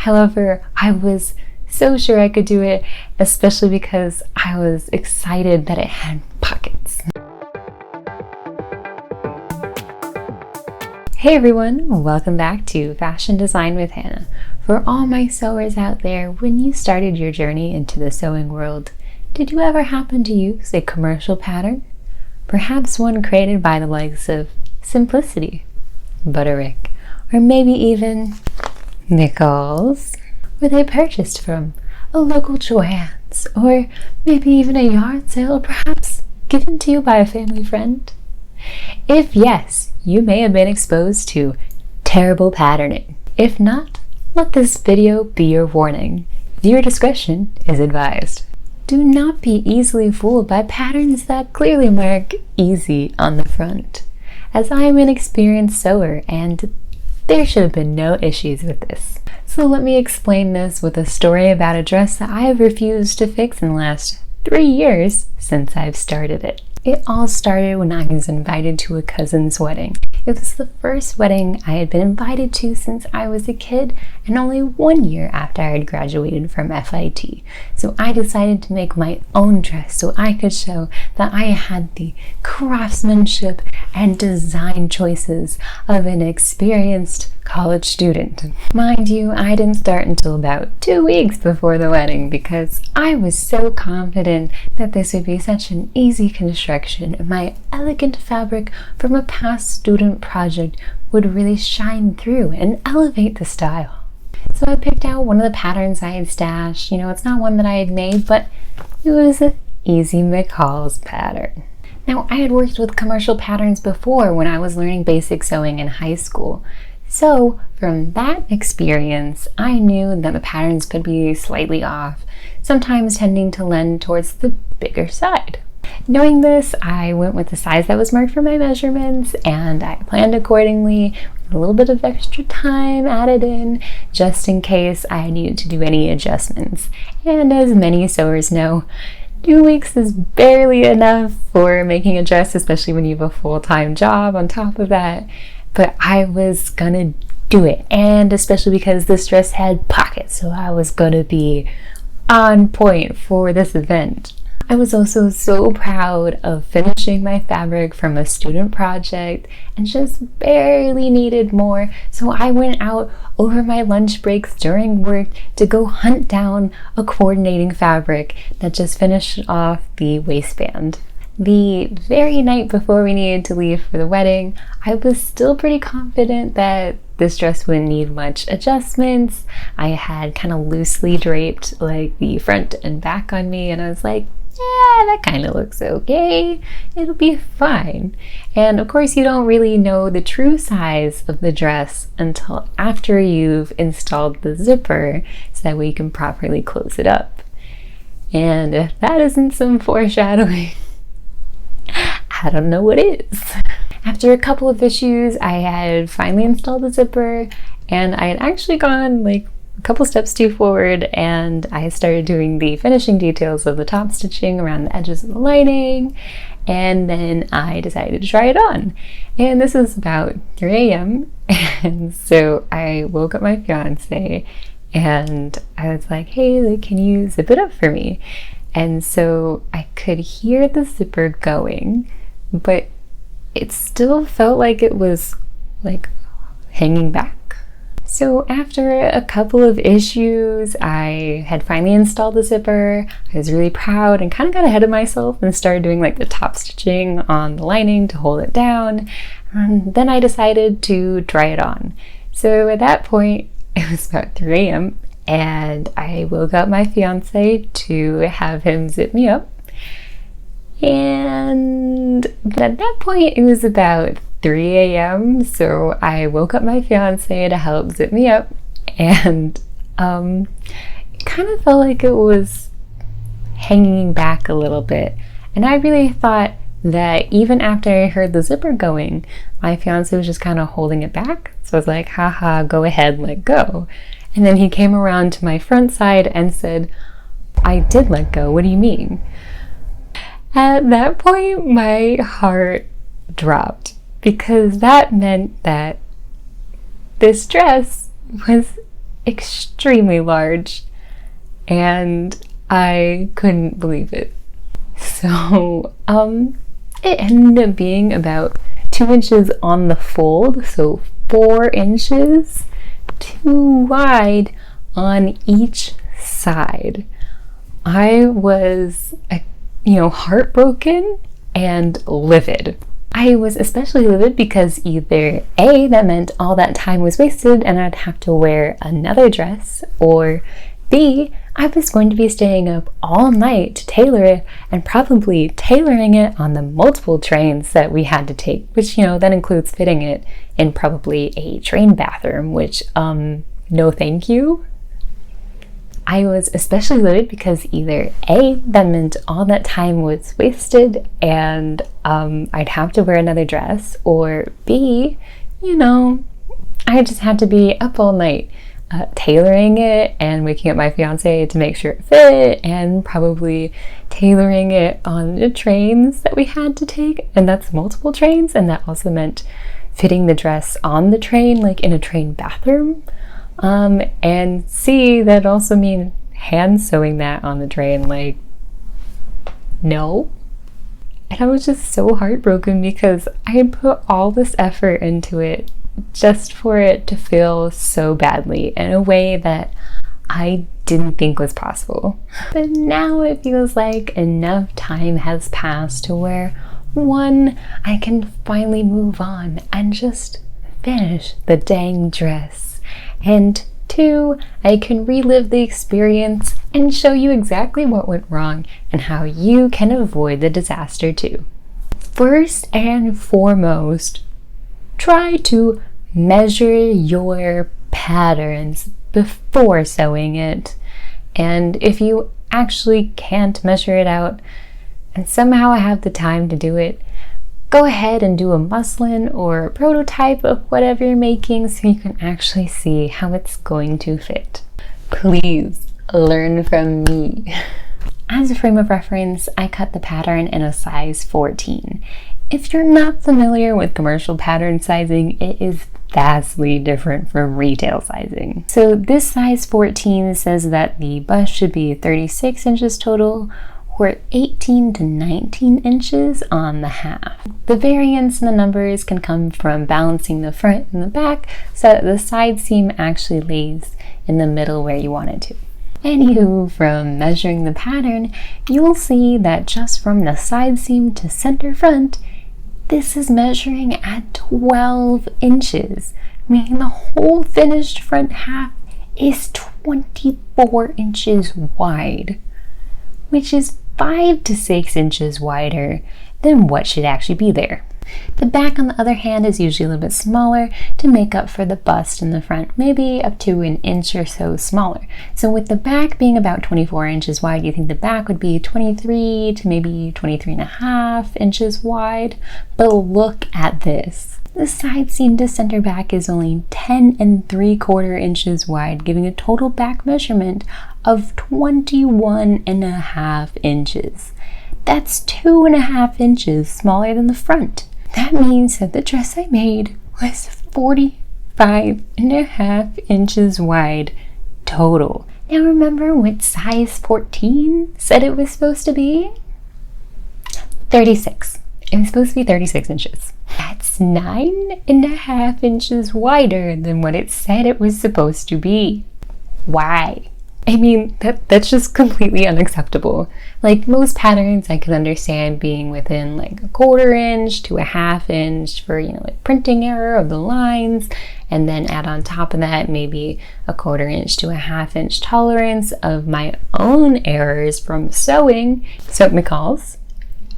However, I was so sure I could do it, especially because I was excited that it had pockets. Hey everyone, welcome back to Fashion Design with Hannah. For all my sewers out there, when you started your journey into the sewing world, did you ever happen to use a commercial pattern? Perhaps one created by the likes of Simplicity, Butterick, or maybe even McCalls, where they purchased from a local Joann's, or maybe even a yard sale, or perhaps given to you by a family friend? If yes, you may have been exposed to terrible patterning. If not, let this video be your warning. Viewer discretion is advised. Do not be easily fooled by patterns that clearly mark easy on the front, as I am an experienced sewer and there should have been no issues with this. So let me explain this with a story about a dress that I have refused to fix in the last 3 years since I've started it. It all started when I was invited to a cousin's wedding. It was the first wedding I had been invited to since I was a kid, and only 1 year after I had graduated from FIT. So I decided to make my own dress so I could show that I had the craftsmanship and design choices of an experienced college student. Mind you, I didn't start until about 2 weeks before the wedding because I was so confident that this would be such an easy construction and my elegant fabric from a past student project would really shine through and elevate the style. So I picked out one of the patterns I had stashed. It's not one that I had made, but it was an easy McCalls pattern. Now, I had worked with commercial patterns before when I was learning basic sewing in high school. So from that experience, I knew that the patterns could be slightly off, sometimes tending to lend towards the bigger side. Knowing this, I went with the size that was marked for my measurements, and I planned accordingly with a little bit of extra time added in just in case I needed to do any adjustments. And as many sewers know, 2 weeks is barely enough for making a dress, especially when you have a full-time job on top of that. But I was gonna do it, and especially because this dress had pockets, so I was gonna be on point for this event. I was also so proud of finishing my fabric from a student project and just barely needed more, so I went out over my lunch breaks during work to go hunt down a coordinating fabric that just finished off the waistband. The very night before we needed to leave for the wedding, I was still pretty confident that this dress wouldn't need much adjustments. I had kind of loosely draped like the front and back on me, and I was like, yeah, that kind of looks okay. It'll be fine. And of course, you don't really know the true size of the dress until after you've installed the zipper, so that way you can properly close it up. And if that isn't some foreshadowing, I don't know what is. After a couple of issues, I had finally installed the zipper, and I had actually gone like a couple steps too forward, and I started doing the finishing details of the top stitching around the edges of the lining, and then I decided to try it on. And this is about 3 a.m. and so I woke up my fiance and I was like, hey, can you zip it up for me? And so I could hear the zipper going, but it still felt like it was like hanging back. So after a couple of issues, I had finally installed the zipper. I was really proud and kind of got ahead of myself and started doing like the top stitching on the lining to hold it down. And then I decided to try it on. So at that point, it was about 3 a.m. and I woke up my fiance to have him zip me up. And at that point, it was about 3 a.m. so I woke up my fiance to help zip me up, and it kind of felt like it was hanging back a little bit, and I really thought that even after I heard the zipper going, my fiance was just kind of holding it back. So I was like, haha, go ahead, let go. And then he came around to my front side and said, I did let go, what do you mean? At that point, my heart dropped, because that meant that this dress was extremely large, and I couldn't believe it. So it ended up being about 2 inches on the fold, so 4 inches too wide on each side. I was, heartbroken and livid. I was especially livid because either A, that meant all that time was wasted and I'd have to wear another dress, or B, I was going to be staying up all night to tailor it and probably tailoring it on the multiple trains that we had to take, which, that includes fitting it in probably a train bathroom, which, no thank you. I was especially livid because either A, that meant all that time was wasted and I'd have to wear another dress, or B, I just had to be up all night tailoring it and waking up my fiance to make sure it fit, and probably tailoring it on the trains that we had to take, and that's multiple trains, and that also meant fitting the dress on the train, like in a train bathroom. And C, that also mean hand sewing that on the train, like, no. And I was just so heartbroken because I had put all this effort into it just for it to feel so badly in a way that I didn't think was possible. But now it feels like enough time has passed to where, one, I can finally move on and just finish the dang dress, and two, I can relive the experience and show you exactly what went wrong and how you can avoid the disaster too. First and foremost, try to measure your patterns before sewing it. And if you actually can't measure it out and somehow have the time to do it, go ahead and do a muslin or a prototype of whatever you're making so you can actually see how it's going to fit. Please learn from me. As a frame of reference, I cut the pattern in a size 14. If you're not familiar with commercial pattern sizing, it is vastly different from retail sizing. So this size 14 says that the bust should be 36 inches total, or 18 to 19 inches on the half. The variance in the numbers can come from balancing the front and the back so that the side seam actually lays in the middle where you want it to. Anywho, from measuring the pattern, you'll see that just from the side seam to center front, this is measuring at 12 inches, meaning the whole finished front half is 24 inches wide, which is 5 to 6 inches wider than what should actually be there. The back, on the other hand, is usually a little bit smaller to make up for the bust in the front, maybe up to an inch or so smaller. So with the back being about 24 inches wide, you think the back would be 23 to maybe 23.5 inches wide. But look at this. The side seam to center back is only 10 3/4 inches wide, giving a total back measurement of 21.5 inches. That's 2.5 inches smaller than the front. That means that the dress I made was 45.5 inches wide total. Now remember what size 14 said it was supposed to be? 36. It was supposed to be 36 inches. That's 9.5 inches wider than what it said it was supposed to be. Why? I mean, that's just completely unacceptable. Like, most patterns I can understand being within like 1/4 inch to 1/2 inch for, like printing error of the lines, and then add on top of that maybe 1/4 inch to 1/2 inch tolerance of my own errors from sewing. So McCalls,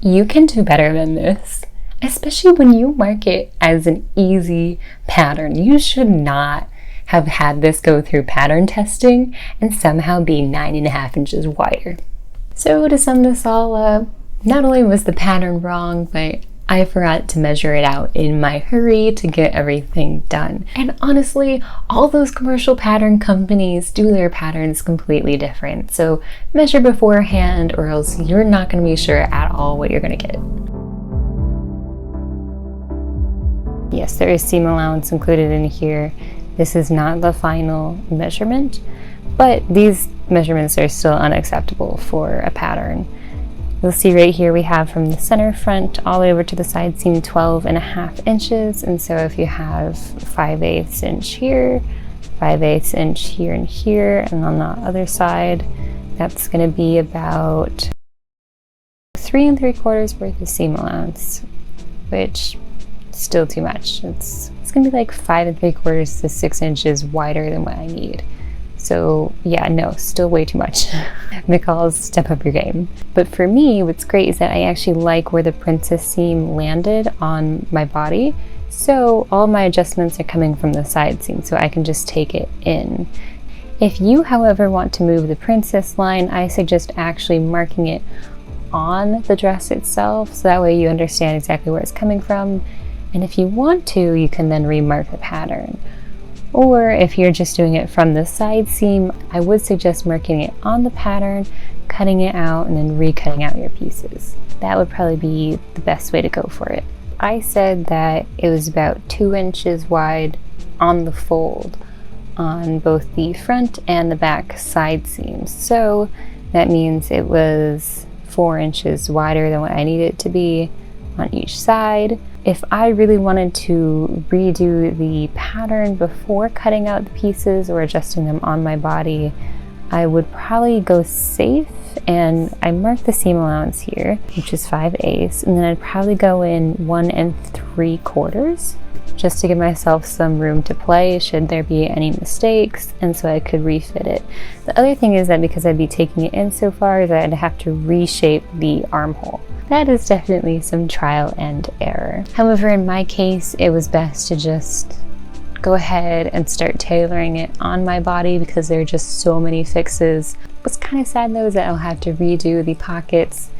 you can do better than this, especially when you mark it as an easy pattern. You should not have had this go through pattern testing and somehow be 9.5 inches wider. So to sum this all up, not only was the pattern wrong, but I forgot to measure it out in my hurry to get everything done. And honestly, all those commercial pattern companies do their patterns completely different. So measure beforehand or else you're not going to be sure at all what you're going to get. Yes, there is seam allowance included in here. This is not the final measurement, but these measurements are still unacceptable for a pattern. You'll see right here we have from the center front all the way over to the side seam 12.5 inches, and so if you have 5/8 inch here, 5/8 inch here and here, and on the other side, that's going to be about 3 3/4 worth of seam allowance, which is still too much. It's going to be like 5 3/4 to 6 inches wider than what I need. So yeah, no, still way too much. McCalls, step up your game. But for me, what's great is that I actually like where the princess seam landed on my body. So all my adjustments are coming from the side seam, so I can just take it in. If you, however, want to move the princess line, I suggest actually marking it on the dress itself, so that way you understand exactly where it's coming from. And if you want to, you can then remark the pattern. Or if you're just doing it from the side seam, I would suggest marking it on the pattern, cutting it out, and then recutting out your pieces. That would probably be the best way to go for it. I said that it was about 2 inches wide on the fold on both the front and the back side seams. So that means it was 4 inches wider than what I needed it to be on each side. If I really wanted to redo the pattern before cutting out the pieces or adjusting them on my body, I would probably go safe, and I marked the seam allowance here, which is 5/8, and then I'd probably go in 1 3/4 just to give myself some room to play should there be any mistakes, and so I could refit it. The other thing is that because I'd be taking it in so far, is that I'd have to reshape the armhole. That is definitely some trial and error. However, in my case, it was best to just go ahead and start tailoring it on my body because there are just so many fixes. What's kind of sad though is that I'll have to redo the pockets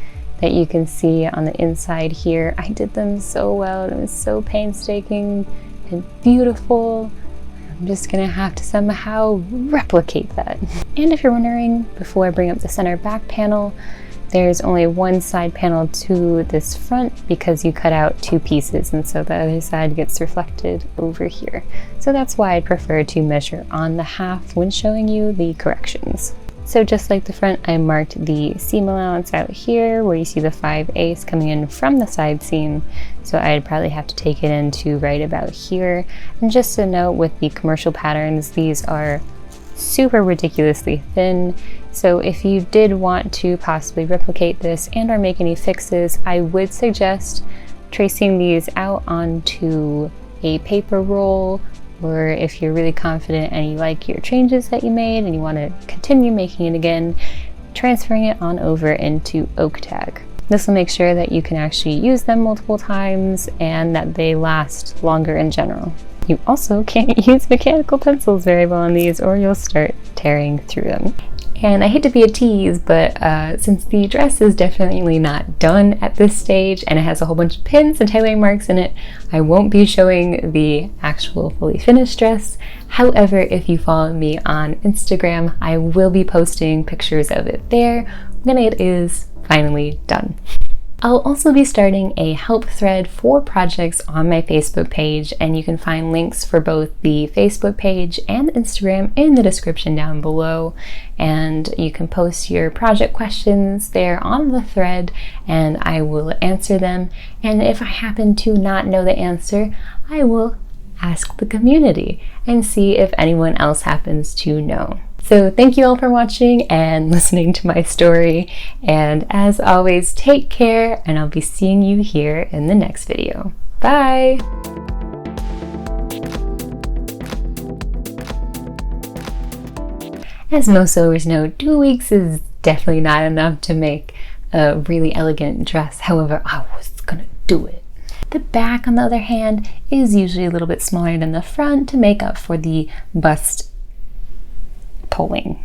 that you can see on the inside here. I did them so well, and it was so painstaking and beautiful. I'm just gonna have to somehow replicate that. And if you're wondering, before I bring up the center back panel, there's only one side panel to this front because you cut out 2 pieces, and so the other side gets reflected over here. So that's why I prefer to measure on the half when showing you the corrections. So just like the front, I marked the seam allowance out here where you see the 5/8 coming in from the side seam. So I'd probably have to take it into right about here. And just to note, with the commercial patterns, these are super ridiculously thin. So if you did want to possibly replicate this and or make any fixes, I would suggest tracing these out onto a paper roll, or if you're really confident and you like your changes that you made and you want to continue making it again, transferring it on over into oak tag. This will make sure that you can actually use them multiple times and that they last longer in general. You also can't use mechanical pencils very well on these, or you'll start tearing through them. And I hate to be a tease, but since the dress is definitely not done at this stage and it has a whole bunch of pins and tailoring marks in it, I won't be showing the actual fully finished dress. However, if you follow me on Instagram, I will be posting pictures of it there when it is finally done. I'll also be starting a help thread for projects on my Facebook page, and you can find links for both the Facebook page and Instagram in the description down below. And you can post your project questions there on the thread and I will answer them. And if I happen to not know the answer, I will ask the community and see if anyone else happens to know. So thank you all for watching and listening to my story, and as always, take care, and I'll be seeing you here in the next video. Bye! As most sewers know, 2 weeks is definitely not enough to make a really elegant dress. However, I was gonna do it. The back, on the other hand, is usually a little bit smaller than the front to make up for the bust pulling.